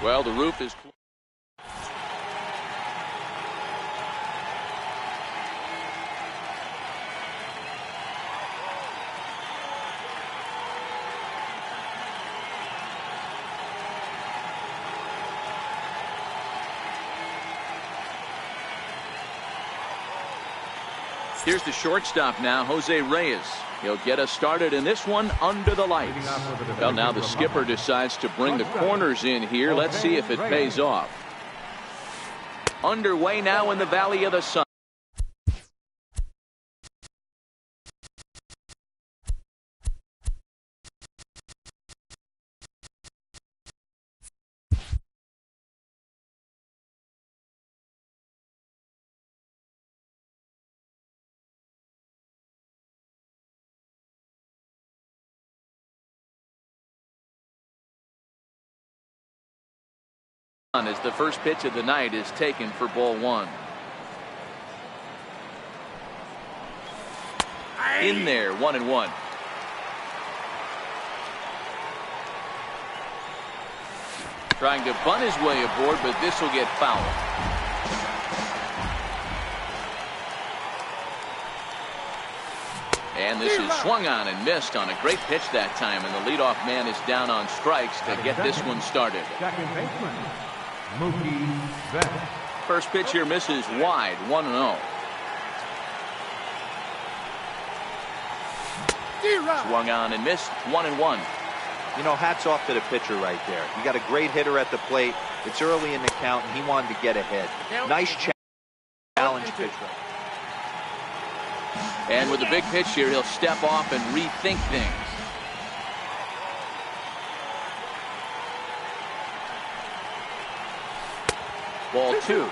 Well, the roof is closed. Here's the shortstop now, Jose Reyes. He'll get us started in this one under the lights. Well, now the skipper decides to bring the corners in here. Let's see if it pays off. Underway now in the Valley of the Sun. As the first pitch of the night is taken for ball one. In there, 1-1. Trying to bunt his way aboard, but this will get fouled. And this is swung on and missed on a great pitch that time, and the leadoff man is down on strikes to get this one started. First pitch here misses wide, 1-0. Swung on and missed, 1-1. You know, hats off to the pitcher right there. You got a great hitter at the plate. It's early in the count, and he wanted to get ahead. Nice challenge pitch. And with a big pitch here, he'll step off and rethink things. Ball two.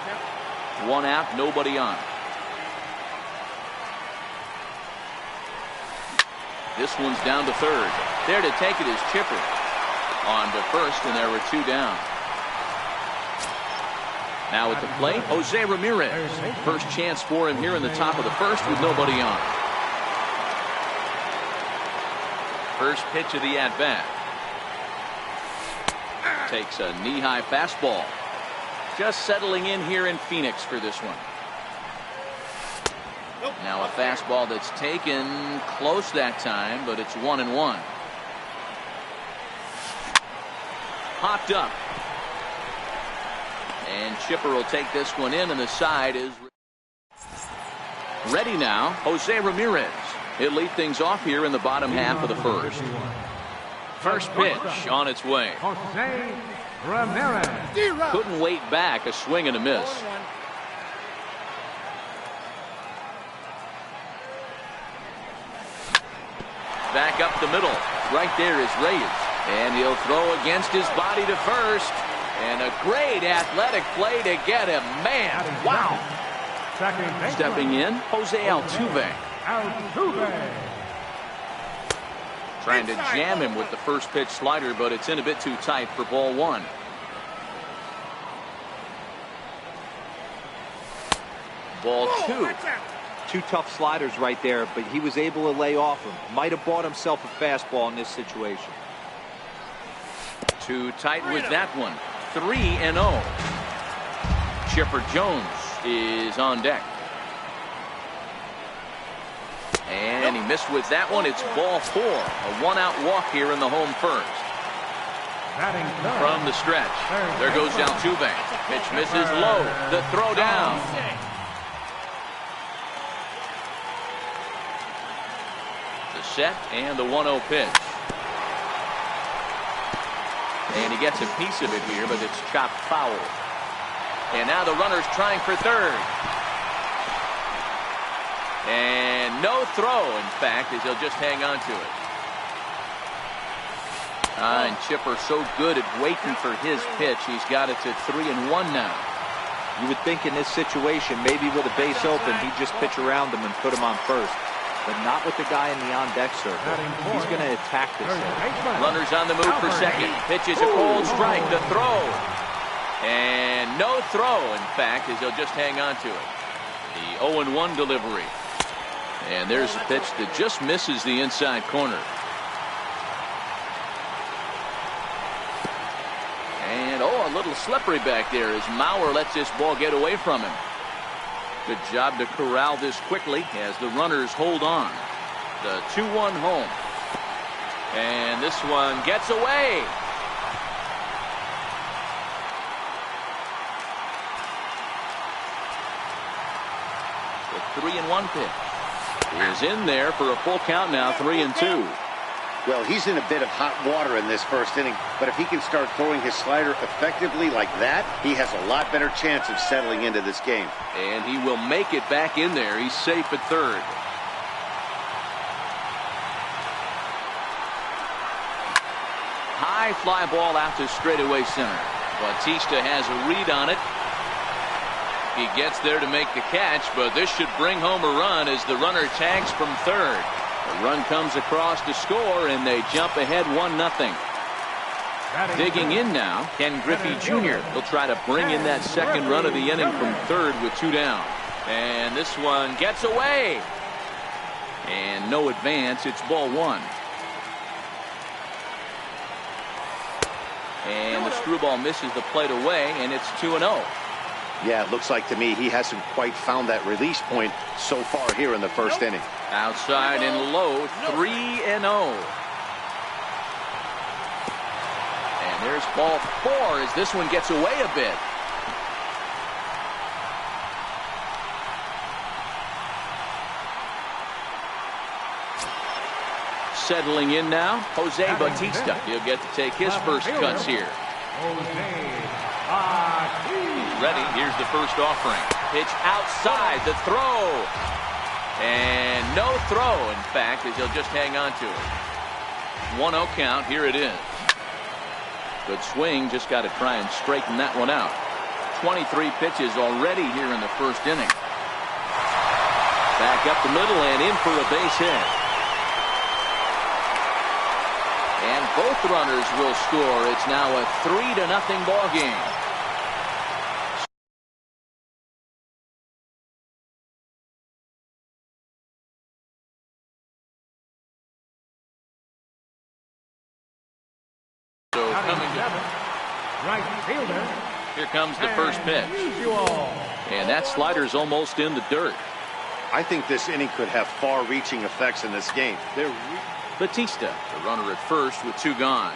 One out, nobody on. This one's down to third. There to take it is Chipper. On to first, and there were two down. Now at the plate, Jose Ramirez. First chance for him here in the top of the first with nobody on. First pitch of the at-bat. Takes a knee-high fastball. Just settling in here in Phoenix for this one. Now a fastball that's taken close that time, but it's 1-1. Popped up. And Chipper will take this one in, and the side is ready now. Jose Ramirez. He'll lead things off here in the bottom half of the first. First pitch on its way. Jose Ramirez. Couldn't wait back. A swing and a miss. Back up the middle. Right there is Reyes. And he'll throw against his body to first. And a great athletic play to get him. Man, wow. Stepping in, Jose Altuve. Trying to jam him with the first pitch slider, but it's in a bit too tight for ball one. Ball two. Two tough sliders right there, but he was able to lay off him. Might have bought himself a fastball in this situation. Too tight with that one. 3-0. Chipper Jones is on deck. And he missed with that one. It's ball four. A one-out walk here in the home first. From the stretch. There goes Altuve. Pitch misses low. The throw down. The set and the 1-0 pitch. And he gets a piece of it here, but it's chopped foul. And now the runner's trying for third. And no throw, in fact, as he'll just hang on to it. And Chipper so good at waiting for his pitch. He's got it to 3-1 now. You would think in this situation, maybe with a base open, he'd just pitch around him and put him on first. But not with the guy in the on-deck circle. He's going to attack this thing. Runners on the move for second. Pitches a cold strike. The throw. And no throw, in fact, as he'll just hang on to it. The 0-1 delivery. And there's a pitch that just misses the inside corner. And Oh, a little slippery back there as Mauer lets this ball get away from him. Good job to corral this quickly as the runners hold on. The 2-1 home. And this one gets away. The 3-1 pitch is in there for a full count now, 3-2. Well, he's in a bit of hot water in this first inning, but if he can start throwing his slider effectively like that, he has a lot better chance of settling into this game. And he will make it back in there. He's safe at third. High fly ball out to straightaway center. Bautista has a read on it. He gets there to make the catch, but this should bring home a run as the runner tags from third. The run comes across to score, and they jump ahead 1-0. Digging in now, Ken Griffey Jr. He'll try to bring in that second run of the inning from third with 2 down. And this one gets away. And no advance. It's ball 1. And the screwball misses the plate away, and it's 2-0. Yeah, it looks like to me he hasn't quite found that release point so far here in the first inning. Outside and low, 3-0. And there's ball 4 as this one gets away a bit. Settling in now, Jose Bautista. He'll get to take his first cuts here. Ready. Here's the first offering. Pitch outside. The throw. And no throw, in fact, as he'll just hang on to it. 1-0 count. Here it is. Good swing. Just got to try and straighten that one out. 23 pitches already here in the first inning. Back up the middle and in for a base hit. And both runners will score. It's now a 3-0 ball game. Right fielder. Here comes the first pitch. And that slider's almost in the dirt. I think this inning could have far-reaching effects in this game. Bautista, the runner at first with 2 gone.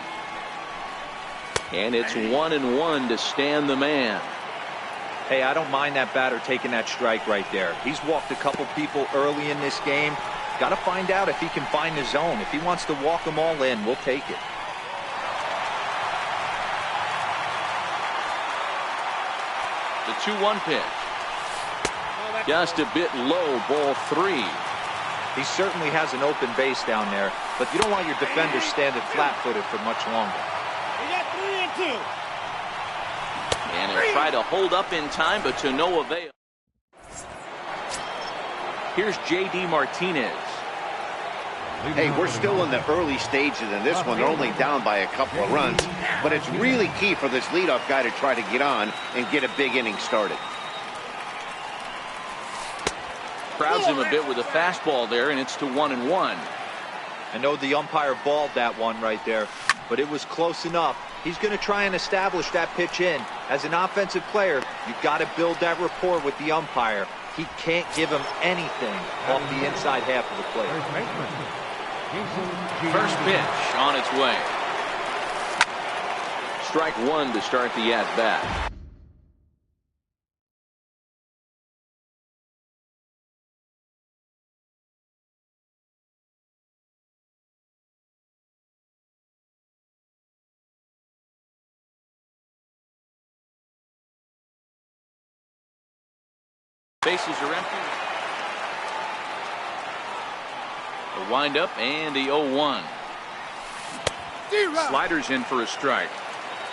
And it's 1-1 to stand the man. Hey, I don't mind that batter taking that strike right there. He's walked a couple people early in this game. Got to find out if he can find the zone. If he wants to walk them all in, we'll take it. The 2-1 pitch. Just a bit low, ball 3. He certainly has an open base down there, but you don't want your defender standing flat-footed for much longer. We got 3-2. And he'll try to hold up in time, but to no avail. Here's J.D. Martinez. Hey, we're still in the early stages in this one. They're only down by a couple of runs, but it's really key for this leadoff guy to try to get on and get a big inning started. Crowds him a bit with a fastball there, and it's to 1-1. I know the umpire balled that one right there, but it was close enough. He's going to try and establish that pitch in. As an offensive player, you've got to build that rapport with the umpire. He can't give him anything off the inside half of the plate. First pitch on its way. Strike 1 to start the at-bat. Bases are empty. The windup and the 0-1. Sliders in for a strike.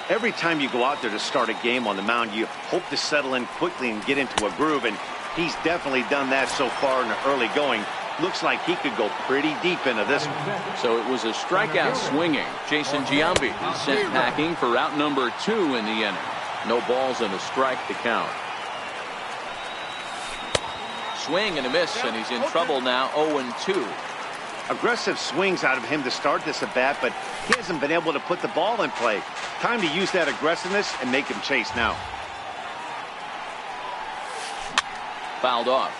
Every time you go out there to start a game on the mound, you hope to settle in quickly and get into a groove, and he's definitely done that so far in the early going. Looks like he could go pretty deep into this one. So it was a strikeout swinging. Jason Giambi is sent packing for out number 2 in the inning. No balls and a strike to count. Swing and a miss, and he's in trouble now, 0-2. Aggressive swings out of him to start this at bat, but he hasn't been able to put the ball in play. Time to use that aggressiveness and make him chase now. Fouled off.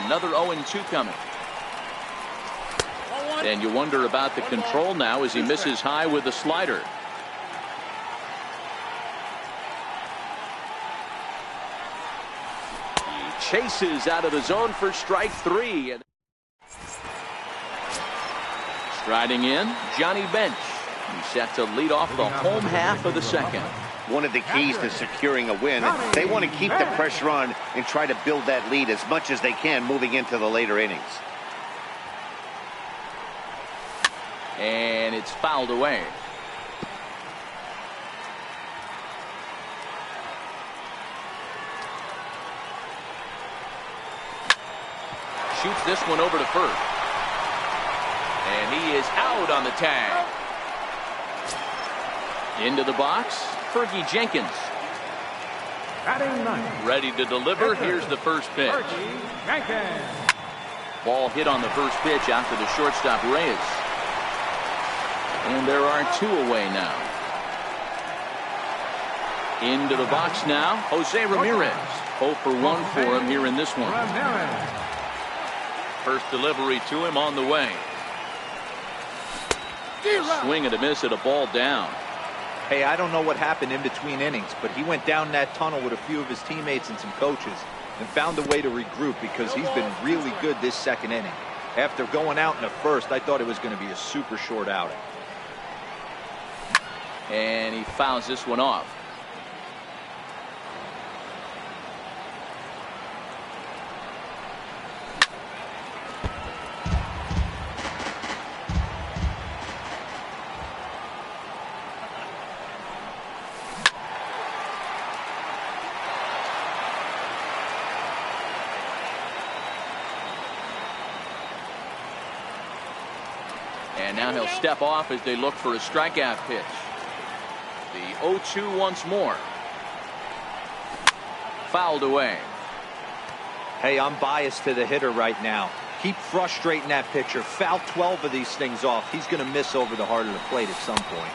Another 0-2 coming. And you wonder about the control now as he misses high with the slider. He chases out of the zone for strike 3. Striding in, Johnny Bench. He's set to lead off the home half of the second. One of the keys to securing a win, they want to keep the pressure on and try to build that lead as much as they can moving into the later innings. And it's fouled away. Shoots this one over to first. And he is out on the tag. Into the box, Fergie Jenkins. Ready to deliver. Here's the first pitch. Ball hit on the first pitch out to the shortstop Reyes. And there are 2 away now. Into the box now, Jose Ramirez. 0 for 1 for him here in this one. First delivery to him on the way. Swing and a miss at a ball down. Hey, I don't know what happened in between innings, but he went down that tunnel with a few of his teammates and some coaches and found a way to regroup because he's been really good this second inning. After going out in the first, I thought it was going to be a super short outing. And he fouls this one off. And now he'll step off as they look for a strikeout pitch. The 0-2 once more. Fouled away. Hey, I'm biased to the hitter right now. Keep frustrating that pitcher. Foul 12 of these things off. He's going to miss over the heart of the plate at some point.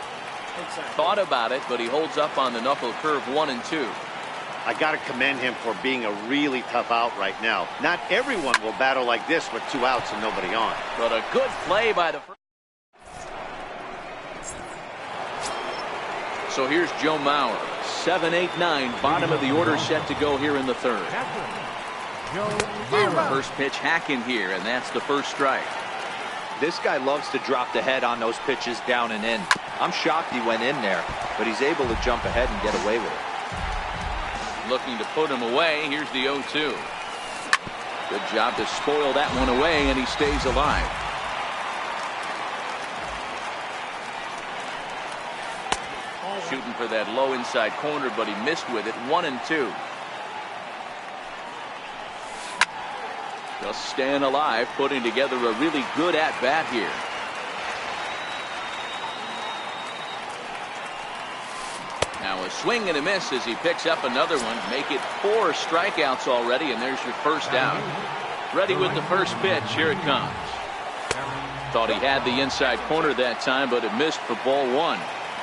Thought about it, but he holds up on the knuckle curve 1 and 2. I got to commend him for being a really tough out right now. Not everyone will battle like this with 2 outs and nobody on. But a good play by the first. So here's Joe Mauer. 7, 8, 9. Bottom of the order set to go here in the third. First pitch hacking here, and that's the first strike. This guy loves to drop the head on those pitches down and in. I'm shocked he went in there, but he's able to jump ahead and get away with it. Looking to put him away. Here's the 0-2. Good job to spoil that one away, and he stays alive. Shooting for that low inside corner, but he missed with it. 1 and 2. Just staying alive, putting together a really good at-bat here. Now a swing and a miss as he picks up another one. Make it 4 strikeouts already, and there's your first out. Ready with the first pitch. Here it comes. Thought he had the inside corner that time, but it missed for ball 1.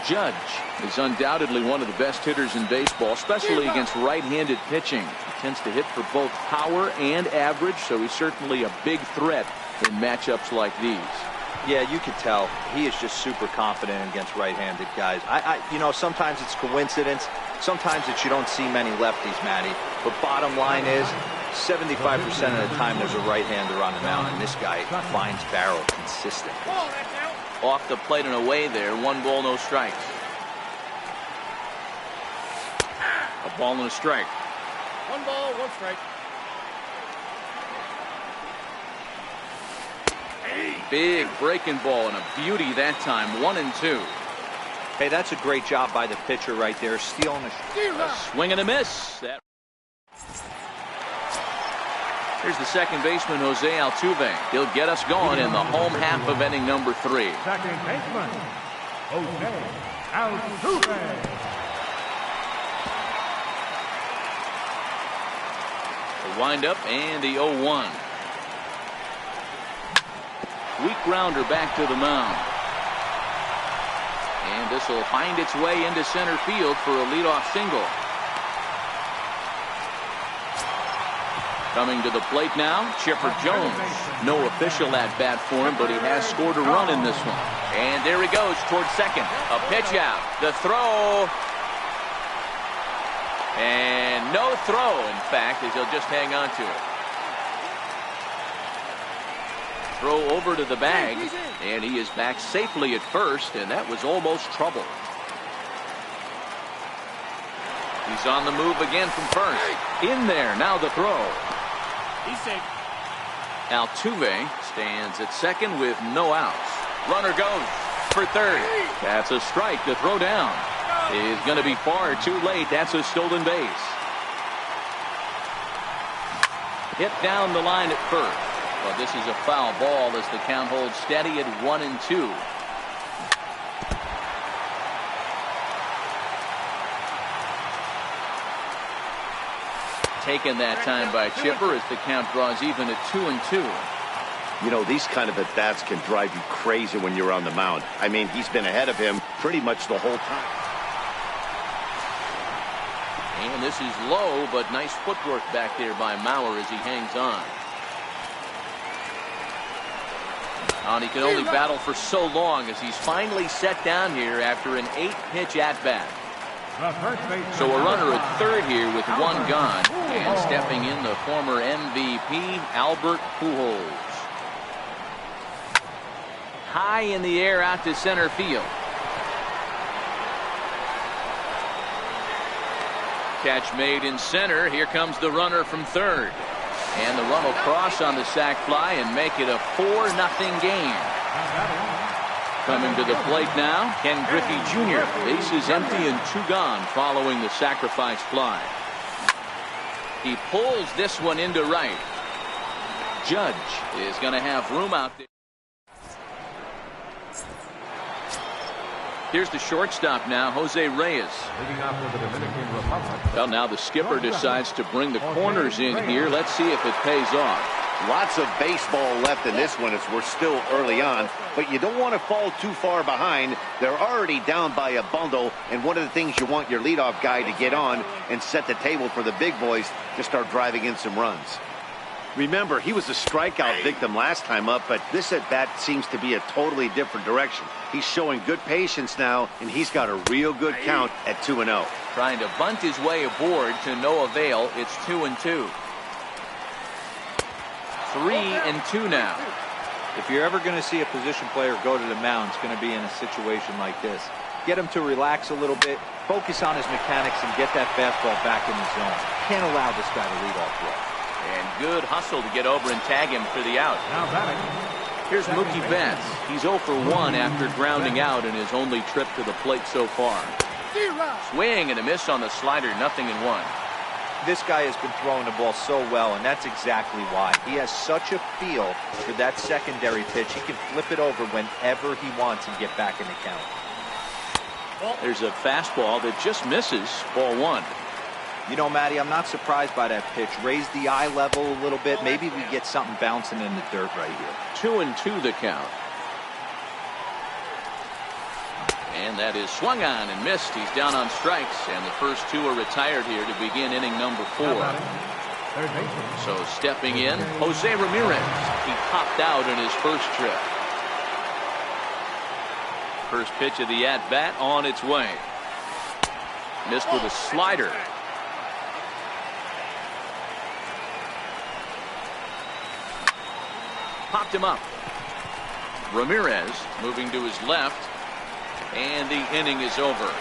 Judge is undoubtedly one of the best hitters in baseball, especially against right-handed pitching. He tends to hit for both power and average, so he's certainly a big threat in matchups like these. Yeah, you can tell he is just super confident against right-handed guys. You know, sometimes it's coincidence. Sometimes it's you don't see many lefties, Matty. But bottom line is 75% of the time there's a right-hander on the mound, and this guy finds barrel consistently. Off the plate and away there. 1 ball, no strikes. A ball and a strike. 1 ball, 1 strike. Big breaking ball and a beauty that time. 1 and 2. Hey, that's a great job by the pitcher right there, stealing a swing and a miss. Here's the second baseman, Jose Altuve. He'll get us going in the home half of inning number 3. Second baseman, Jose Altuve. The windup and the 0-1. Weak grounder back to the mound. And this will find its way into center field for a leadoff single. Coming to the plate now, Chipper Jones. No official at bat for him, but he has scored a run in this one. And there he goes towards second. A pitch out. The throw. And no throw, in fact, as he'll just hang on to it. Throw over to the bag, and he is back safely at first, and that was almost trouble. He's on the move again from first. In there, now the throw. He's safe. Altuve stands at second with no outs. Runner goes for third. That's a strike. The throw down is going to be far too late. That's a stolen base. Hit down the line at first. Well, this is a foul ball as the count holds steady at 1-2. Taken that time by Chipper as the count draws even at 2-2. You know, these kind of at-bats can drive you crazy when you're on the mound. I mean, he's been ahead of him pretty much the whole time. And this is low, but nice footwork back there by Mauer as he hangs on. And he can only battle for so long as he's finally set down here after an 8-pitch at-bat. So a runner at third here with one gone, and stepping in the former MVP Albert Pujols. High in the air out to center field. Catch made in center. Here comes the runner from third. And the run will cross on the sac fly and make it a 4-0 game. Coming to the plate now, Ken Griffey Jr. Bases empty and 2 gone following the sacrifice fly. He pulls this one into right. Judge is going to have room out there. Here's the shortstop now, Jose Reyes. Well, now the skipper decides to bring the corners in here. Let's see if it pays off. Lots of baseball left in this one as we're still early on, but you don't want to fall too far behind. They're already down by a bundle, and one of the things you want your leadoff guy to get on and set the table for the big boys to start driving in some runs. Remember, he was a strikeout victim last time up, but this at-bat seems to be a totally different direction. He's showing good patience now, and he's got a real good count at 2-0. Trying to bunt his way aboard to no avail. It's 2-2. 3-2 now. If you're ever going to see a position player go to the mound, it's going to be in a situation like this. Get him to relax a little bit, focus on his mechanics, and get that fastball back in the zone. Can't allow this guy to lead off play. And good hustle to get over and tag him for the out. Here's Mookie Betts. He's 0 for 1 after grounding out in his only trip to the plate so far. Swing and a miss on the slider, 0-1. This guy has been throwing the ball so well, and that's exactly why. He has such a feel for that secondary pitch. He can flip it over whenever he wants and get back in the count. There's a fastball that just misses, ball 1. You know, Matty, I'm not surprised by that pitch. Raise the eye level a little bit. Maybe we get something bouncing in the dirt right here. 2-2 the count. And that is swung on and missed. He's down on strikes, and the first 2 are retired here to begin inning number 4. So stepping in, Jose Ramirez. He popped out in his first trip. First pitch of the at-bat on its way. Missed with a slider. Popped him up. Ramirez moving to his left. And the inning is over.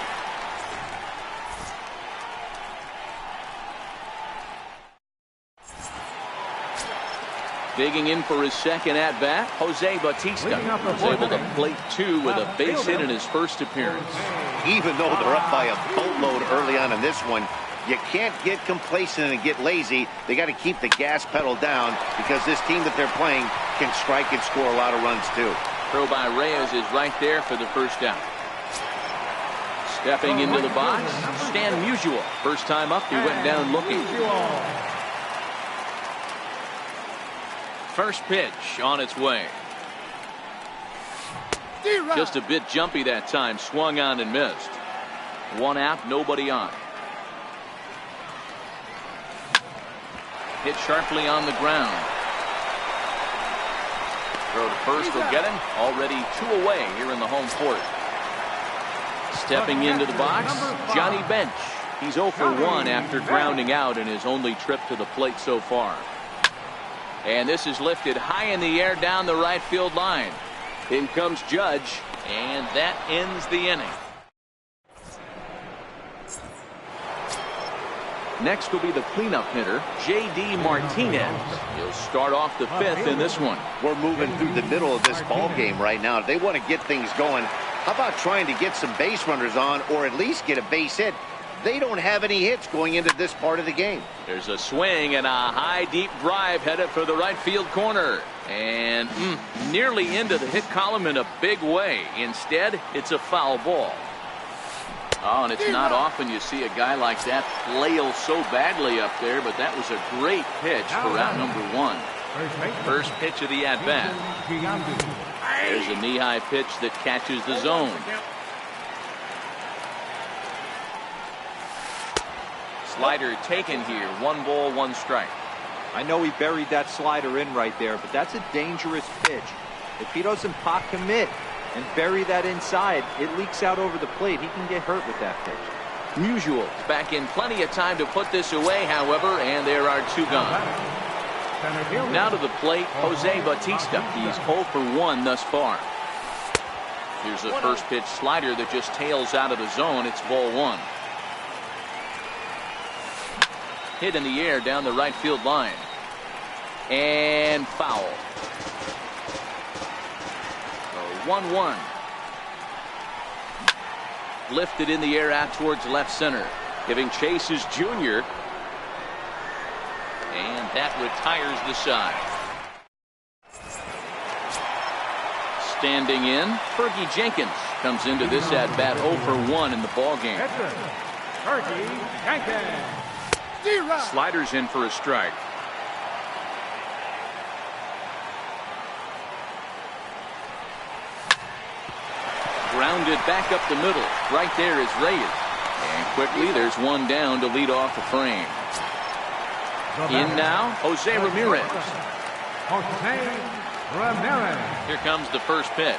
Digging in for his second at-bat, Jose Bautista was able to plate 2 with a base hit in his first appearance. Even though they're up by a boatload early on in this one, you can't get complacent and get lazy. They got to keep the gas pedal down because this team that they're playing can strike and score a lot of runs too. Throw by Reyes is right there for the first out. Stepping into the box, Stan Musial. First time up, he went down looking. first pitch on its way. Just a bit jumpy that time. Swung on and missed. One out, nobody on. Hit sharply on the ground. Throw to first will get him. Already 2 away here in the home court. Stepping into the box, Johnny Bench. He's 0 for 1 after grounding out in his only trip to the plate so far. And this is lifted high in the air down the right field line. In comes Judge, and that ends the inning. Next will be the cleanup hitter, J.D. Martinez. He'll start off the 5th in this one. We're moving through the middle of this ball game right now. If they want to get things going, how about trying to get some base runners on or at least get a base hit? They don't have any hits going into this part of the game. There's a swing and a high deep drive headed for the right field corner. And nearly into the hit column in a big way. Instead, it's a foul ball. Oh, and it's not often you see a guy like that flail so badly up there, but that was a great pitch for out number 1. First pitch of the at-bat. There's a knee-high pitch that catches the zone. Slider taken here. 1 ball, 1 strike. I know he buried that slider in right there, but that's a dangerous pitch. If he doesn't pop commit and bury that inside, it leaks out over the plate. He can get hurt with that pitch. Musial back in plenty of time to put this away, however, and there are 2 gone. Now to the plate, Jose Bautista. He's 0 for 1 thus far. Here's a first pitch slider that just tails out of the zone. It's ball 1. Hit in the air down the right field line. And foul. 1-1. Lifted in the air out towards left center. Giving chase is Junior. And that retires the side. Standing in, Fergie Jenkins comes into this at bat 0 for 1 in the ball game. Fergie Jenkins. Sliders in for a strike. Grounded back up the middle. Right there is Reyes. And quickly there's 1 down to lead off the frame. In now, Jose Ramirez. Jose Ramirez. Here comes the first pitch.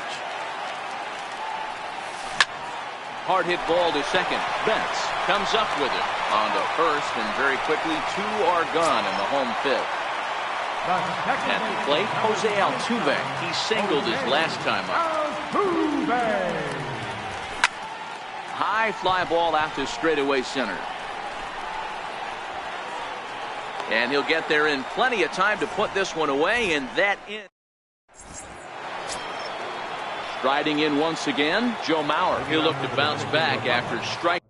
Hard hit ball to second. Betts comes up with it. On to first, and very quickly 2 are gone in the home 5th. At the plate, Jose Altuve. He singled his last time up. High fly ball out to straightaway center. And he'll get there in plenty of time to put this one away, and that in. Striding in once again, Joe Mauer. He'll look to bounce back after striking.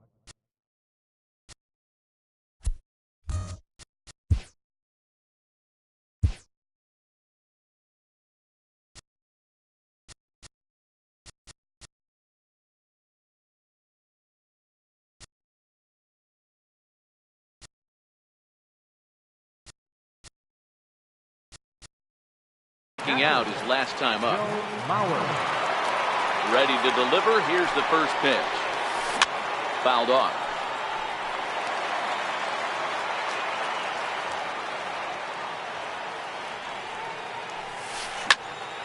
Out his last time up. Ready to deliver. Here's the first pitch. Fouled off.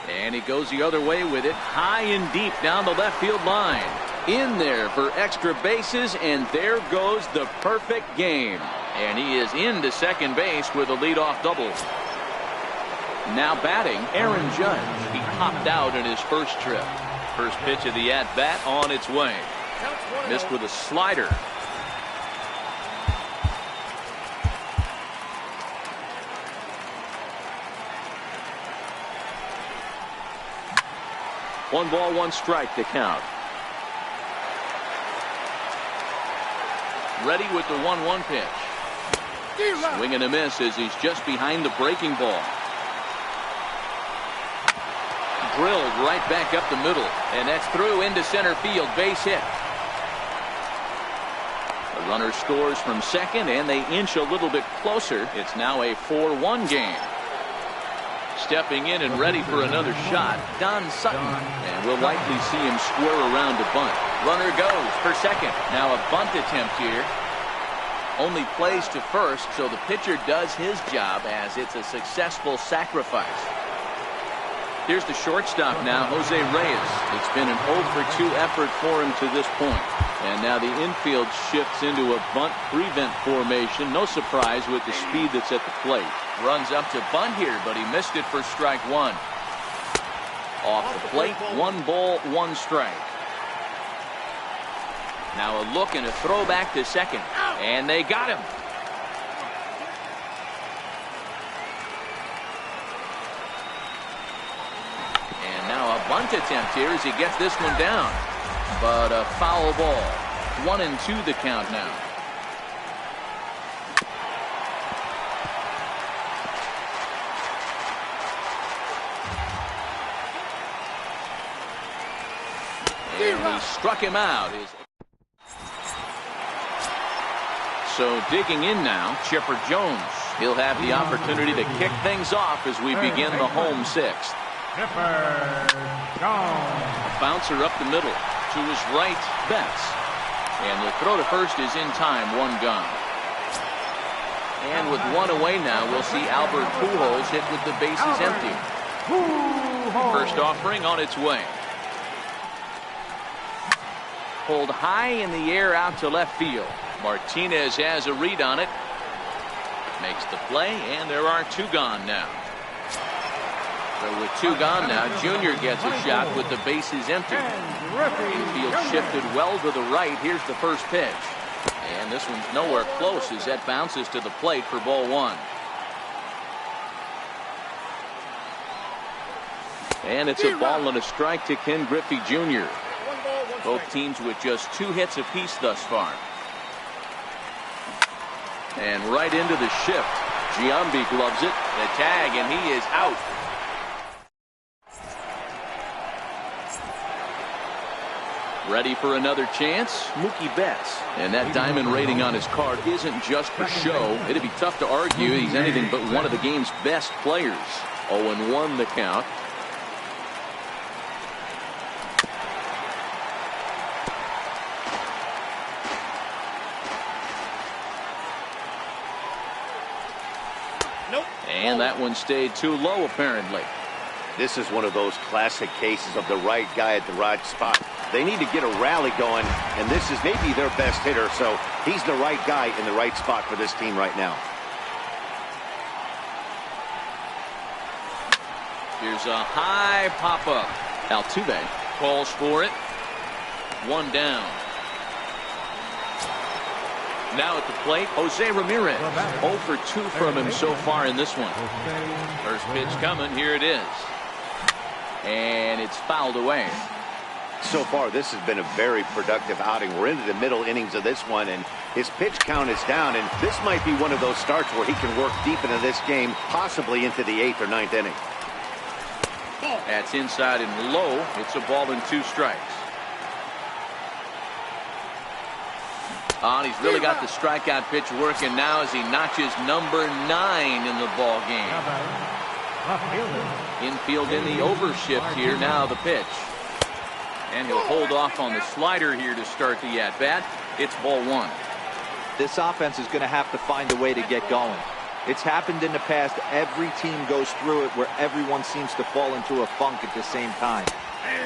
And he goes the other way with it. High and deep down the left field line. In there for extra bases, and there goes the perfect game. And he is into second base with a leadoff double. Now batting, Aaron Judge. He popped out in his first trip. First pitch of the at-bat on its way. Missed with a slider. One ball, 1 strike to count. Ready with the 1-1 pitch. Swing and a miss as he's just behind the breaking ball. Drilled right back up the middle, and that's through into center field. Base hit. The runner scores from second, and they inch a little bit closer. It's now a 4-1 game. Stepping in and ready for another shot, Don Sutton. And we'll likely see him square around to bunt. Runner goes for second. Now a bunt attempt here. Only plays to first, so the pitcher does his job as it's a successful sacrifice. Here's the shortstop now, Jose Reyes. It's been an 0 for 2 effort for him to this point. And now the infield shifts into a bunt prevent formation. No surprise with the speed that's at the plate. Runs up to bunt here, but he missed it for strike one. Off the plate, 1 ball, 1 strike. Now a look and a throw back to second. And they got him. And now a bunt attempt here as he gets this one down. But a foul ball. 1-2 the count now. And he struck him out. So digging in now, Chipper Jones. He'll have the opportunity to kick things off as we begin the home 6th. Chipper Jones. A bouncer up the middle to his right, Betts. And the throw to first is in time, 1 gone. And with 1 away now, we'll see Albert Pujols hit with the bases empty. First offering on its way. Pulled high in the air out to left field. Martinez has a read on it. Makes the play, and there are 2 gone now. So with 2 gone now, Junior gets a shot with the bases empty. Infield shifted well to the right. Here's the first pitch. And this one's nowhere close as that bounces to the plate for ball 1. And it's a ball and a strike to Ken Griffey Jr. Both teams with just 2 hits apiece thus far. And right into the shift. Giambi gloves it. The tag, and he is out. Ready for another chance, Mookie Betts. And that diamond rating on his card isn't just for show. It'd be tough to argue he's anything but one of the game's best players. 0-1 the count. And that one stayed too low, apparently. This is one of those classic cases of the right guy at the right spot. They need to get a rally going, and this is maybe their best hitter, so he's the right guy in the right spot for this team right now. Here's a high pop-up. Altuve calls for it. 1 down. Now at the plate, Jose Ramirez. 0 for 2 from him so far in this one. First pitch coming. Here it is. And it's fouled away. So far, this has been a very productive outing. We're into the middle innings of this one, and his pitch count is down, and this might be one of those starts where he can work deep into this game, possibly into the 8th or 9th inning. That's inside and low. It's a ball and 2 strikes. And he's really got the strikeout pitch working now as he notches number 9 in the ball game. Infield in the overshift here. Now the pitch. And he'll hold off on the slider here to start the at-bat. It's ball 1. This offense is going to have to find a way to get going. It's happened in the past. Every team goes through it where everyone seems to fall into a funk at the same time.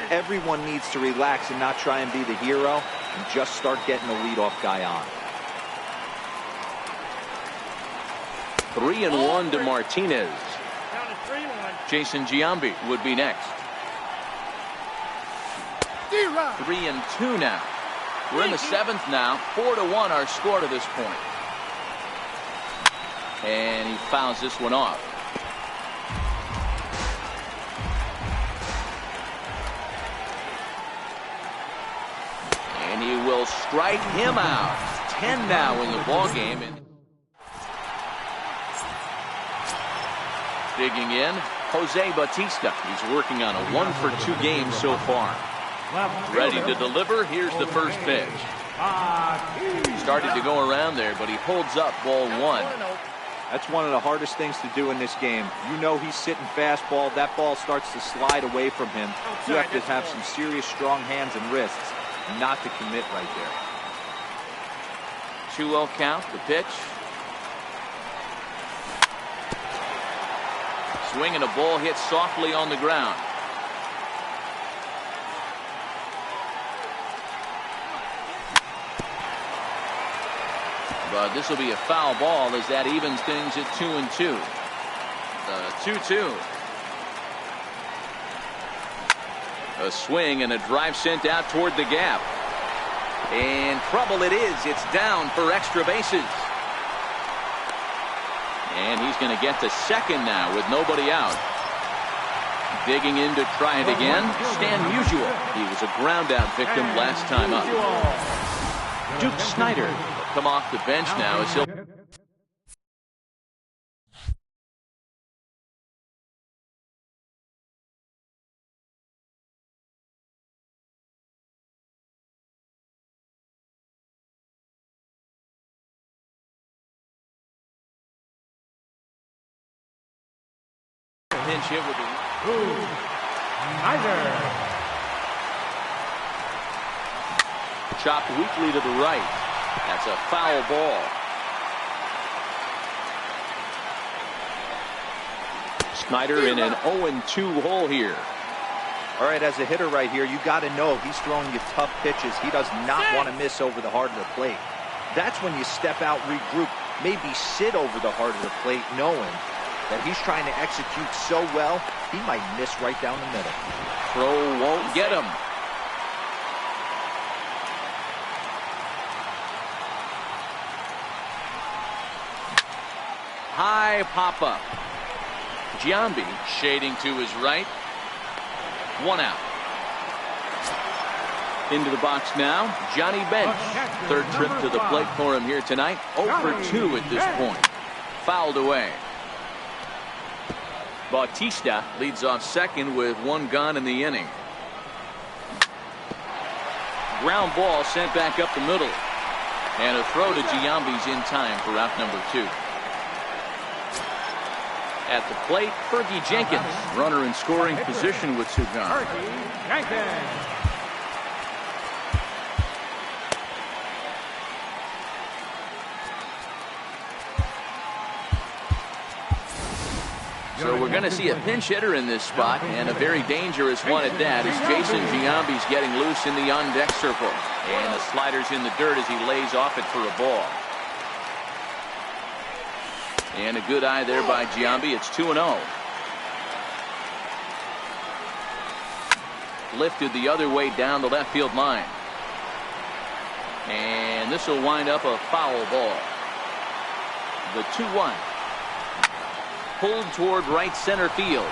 Everyone needs to relax and not try and be the hero and just start getting the leadoff guy on. 3-1 to Martinez. Jason Giambi would be next. 3-2 now. We're in the 7th now. 4-1 our score to this point. And he fouls this one off. And he will strike him out. 10 now in the ball game. And digging in, Jose Bautista. He's working on a 1 for 2 game so far. Ready to deliver. Here's the first pitch. Started to go around there, but he holds up ball 1. That's one of the hardest things to do in this game. You know he's sitting fastball. That ball starts to slide away from him. You have to have some serious strong hands and wrists not to commit right there. 2-0 count, the pitch. Swing and a ball hit softly on the ground. But this will be a foul ball as that evens things at 2-2. The 2-2. A swing and a drive sent out toward the gap. And trouble it is. It's down for extra bases. And he's going to get to second now with nobody out. Digging in to try it again, Stan Musial. He was a ground out victim last time up. Duke Snider will come off the bench now as he'll. Pinch hit with the chopped weakly to the right. That's a foul ball. Snider in an 0-2 hole here. All right, as a hitter right here, you got to know he's throwing you tough pitches. He does not want to miss over the heart of the plate. That's when you step out, regroup, maybe sit over the heart of the plate, knowing that he's trying to execute so well, he might miss right down the middle. Throw won't get him. High pop-up. Giambi shading to his right. 1 out. Into the box now, Johnny Bench. Third trip to the plate for him here tonight. 0 for 2 at this point. Fouled away. Bautista leads off second with 1 gone in the inning. Ground ball sent back up the middle. And a throw to Giambi's in time for out number 2. At the plate, Fergie Jenkins. Runner in scoring position with 2 gone. So we're going to see a pinch hitter in this spot, and a very dangerous one at that, as Jason Giambi's getting loose in the on-deck circle. And the slider's in the dirt as he lays off it for a ball. And a good eye there by Giambi. It's 2-0. Lifted the other way down the left field line. And this will wind up a foul ball. The 2-1. Pulled toward right center field.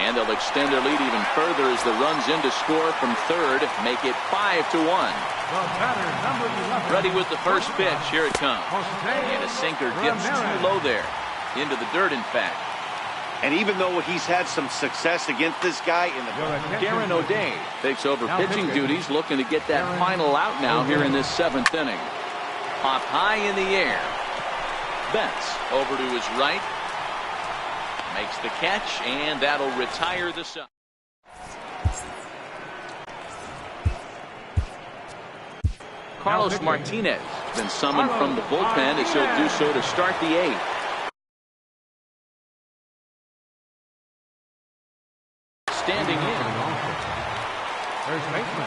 And they'll extend their lead even further as the runs in to score from third, make it 5-1. Ready with the first pitch. Here it comes. And a sinker dips too low there. Into the dirt, in fact. And even though he's had some success against this guy in the Darren O'Day takes over pitching duties, looking to get that final out now here in this 7th inning. Popped high in the air. Betts over to his right. Makes the catch, and that'll retire the side. Carlos Martinez been summoned from the bullpen as he'll do so to start the 8th. Standing in.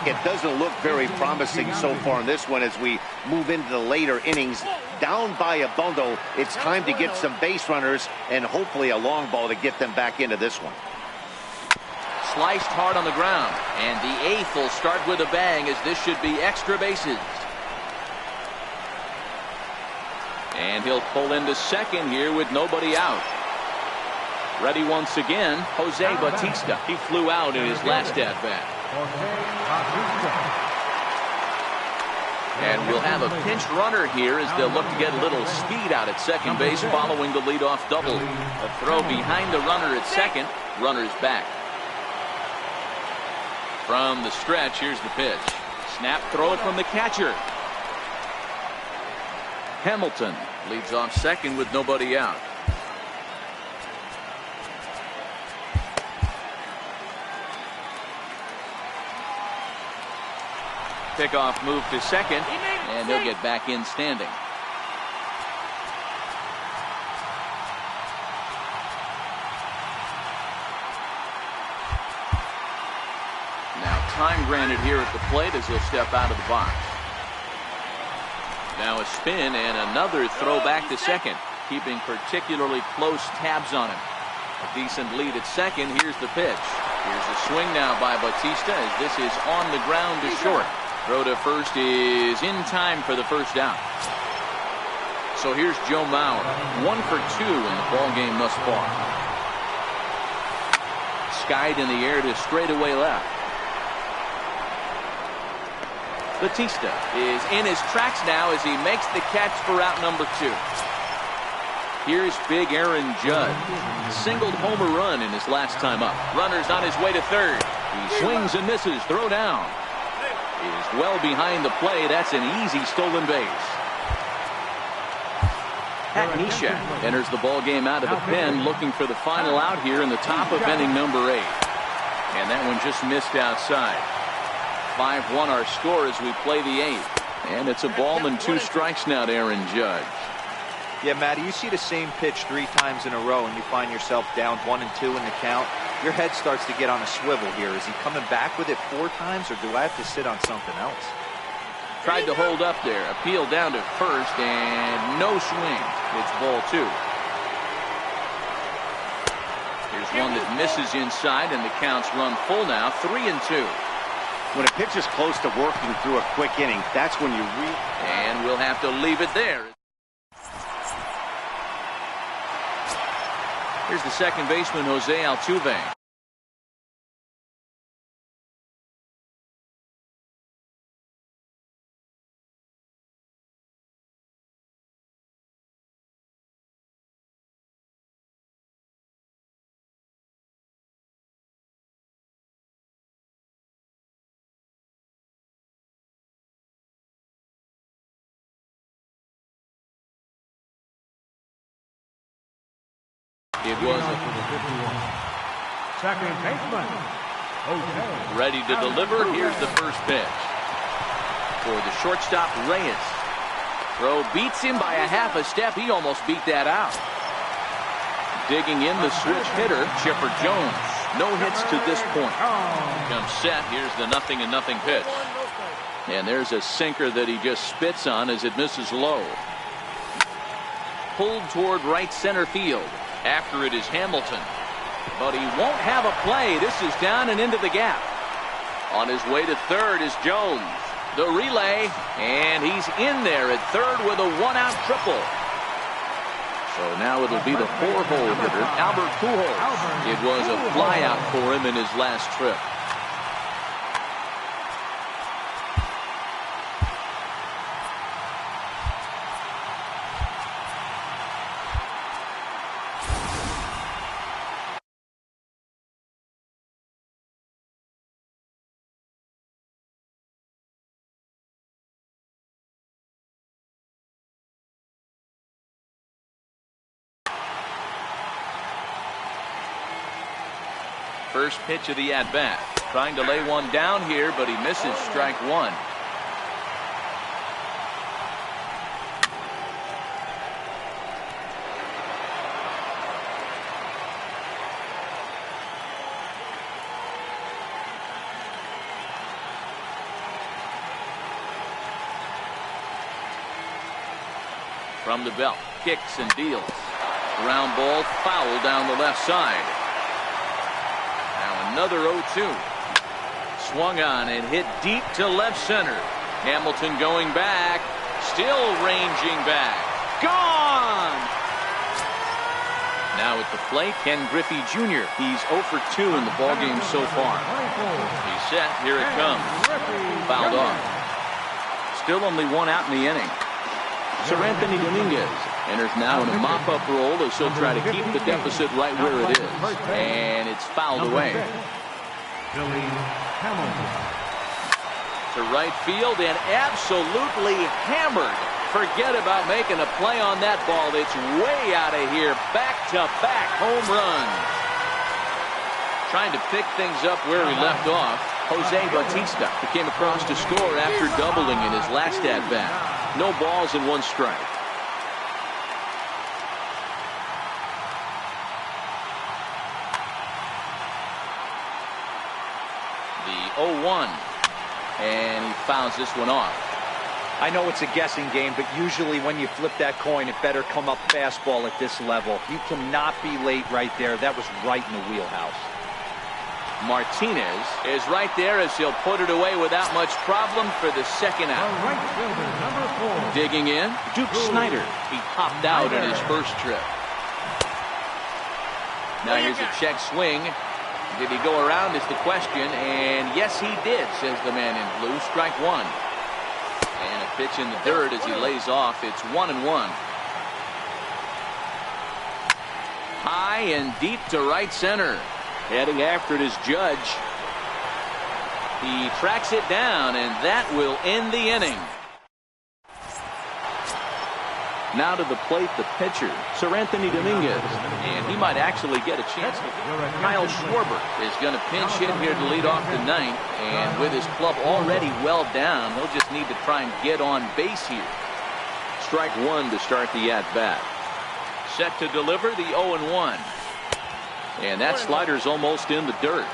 It doesn't look very promising so far in this one as we move into the later innings. Down by a bundle, it's time to get some base runners and hopefully a long ball to get them back into this one. Sliced hard on the ground, and the 8th will start with a bang as this should be extra bases. And he'll pull into second here with nobody out. Ready once again, Jose Bautista. He flew out in his last at-bat. And we'll have a pinch runner here as they'll look to get a little speed out at second base following the leadoff double. A throw behind the runner at second. Runner's back. From the stretch, here's the pitch. Snap throw from the catcher. Hamilton leads off second with nobody out. Pickoff move to second, and he'll get back in standing. Now time granted here at the plate as he'll step out of the box. Now a spin and another throw back to second, keeping particularly close tabs on him. A decent lead at second. Here's the pitch. Here's a swing now by Bautista as this is on the ground to short. Throw to first is in time for the first down. So here's Joe Mauer, 1 for 2 in the ball game thus far. Skied in the air to straightaway left. Bautista is in his tracks now as he makes the catch for out number 2. Here's big Aaron Judge. Singled homer run in his last time up. Runner's on his way to third. He swings and misses. Throw down. Is well behind the play. That's an easy stolen base. Pat Neshek enters the ball game out of the pen, looking for the final out here in the top of inning number 8. And that one just missed outside. 5-1 our score as we play the 8th. And it's a ball and 2 strikes now to Aaron Judge. Yeah, Matty, you see the same pitch 3 times in a row and you find yourself down 1 and 2 in the count. Your head starts to get on a swivel here. Is he coming back with it 4 times, or do I have to sit on something else? Tried to hold up there. Appeal down to first, and no swing. It's ball 2. Here's one that misses inside, and the count's run full now. 3 and 2. When a pitch is close to working through a quick inning, that's when you And we'll have to leave it there. Here's the second baseman, Jose Altuve. It was second baseman. Ready to deliver. Here's the first pitch. For the shortstop, Reyes. Throw beats him by a half a step. He almost beat that out. Digging in the switch hitter, Chipper Jones. No hits to this point. Comes set. Here's the 0-0 pitch. And there's a sinker that he just spits on as it misses low. Pulled toward right center field. After it is Hamilton. But he won't have a play. This is down and into the gap. On his way to third is Jones. The relay. And he's in there at third with a 1-out triple. So now it'll be the 4-hole hitter, Albert Pujols. It was a flyout for him in his last trip. First pitch of the at-bat. Trying to lay one down here, but he misses strike 1. From the belt, kicks and deals. Ground ball foul down the left side. Another 0-2. Swung on and hit deep to left center. Hamilton going back. Still ranging back. Gone! Now at the plate, Ken Griffey Jr. He's 0 for 2 in the ballgame so far. He's set. Here it comes. Fouled off. Still only 1 out in the inning. Sir Anthony Dominguez enters now in a mop-up role as he'll try to keep the deficit right where it is. And it's fouled away. To right field and absolutely hammered forget about making a play on that ball. It's way out of here. Back-to-back home runs. Trying to pick things up where he left off. Jose Bautista came across to score after doubling in his last at-bat. No balls and 1 strike. The 0-1. And he fouls this one off. I know it's a guessing game, but usually when you flip that coin, it better come up fastball at this level. You cannot be late right there. That was right in the wheelhouse. Martinez is right there as he'll put it away without much problem for the second out. Right fielder, number 4. Digging in, Duke Snider. He popped out in his first trip. Now here's a check swing. Did he go around is the question, and yes he did, says the man in blue. Strike 1. And a pitch in the dirt as he lays off. It's 1-1. High and deep to right center. Heading after it is Judge. He tracks it down, and that will end the inning. Now to the plate, the pitcher, Sir Anthony Dominguez. And he might actually get a chance. Kyle Schwarber is going to pinch hit here to lead off the ninth. And with his club already well down, he'll just need to try and get on base here. Strike 1 to start the at-bat. Set to deliver the 0-1. And that slider's almost in the dirt.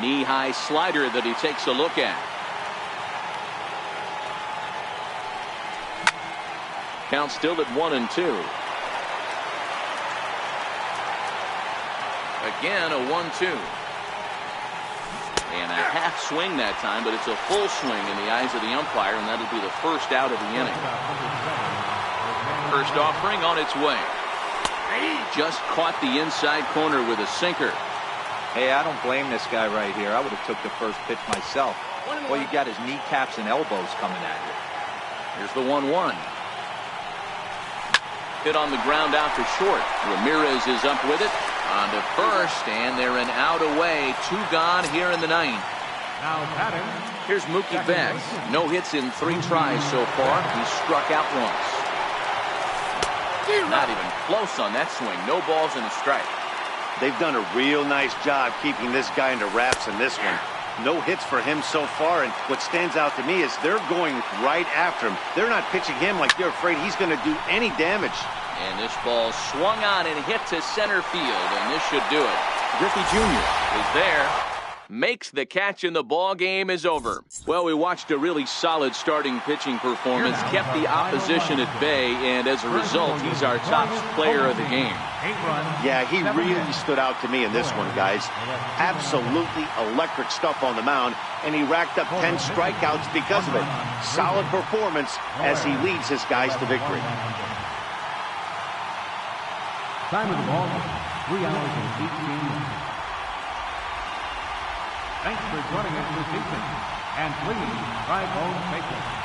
Knee-high slider that he takes a look at. Count still at 1-2. Again a 1-2. And a half swing that time, but it's a full swing in the eyes of the umpire, and that'll be the first out of the inning. First offering on its way. Just caught the inside corner with a sinker. Hey, I don't blame this guy right here. I would have took the first pitch myself. Well, you got his kneecaps and elbows coming at you. Here's the 1-1. Hit on the ground out to short. Ramirez is up with it. On to first, and they're an out away. 2 gone here in the ninth. Now batting. Here's Mookie Betts. No hits in 3 tries so far. He struck out once. Not even close on that swing. No balls and a strike. They've done a real nice job keeping this guy under wraps in this one. No hits for him so far, and what stands out to me is they're going right after him. They're not pitching him like they're afraid he's going to do any damage. And this ball swung on and hit to center field, and this should do it. Griffey Jr. is there. Makes the catch, and the ball game is over. Well, we watched a really solid starting pitching performance, kept the opposition at bay, and as a result, he's our top player of the game. Yeah, he really stood out to me in this one, guys. Absolutely electric stuff on the mound, and he racked up 10 strikeouts because of it. Solid performance as he leads his guys to victory. Time of the ball, 3 hours and 18 minutes. Thanks for joining us this evening, and please drive home safely.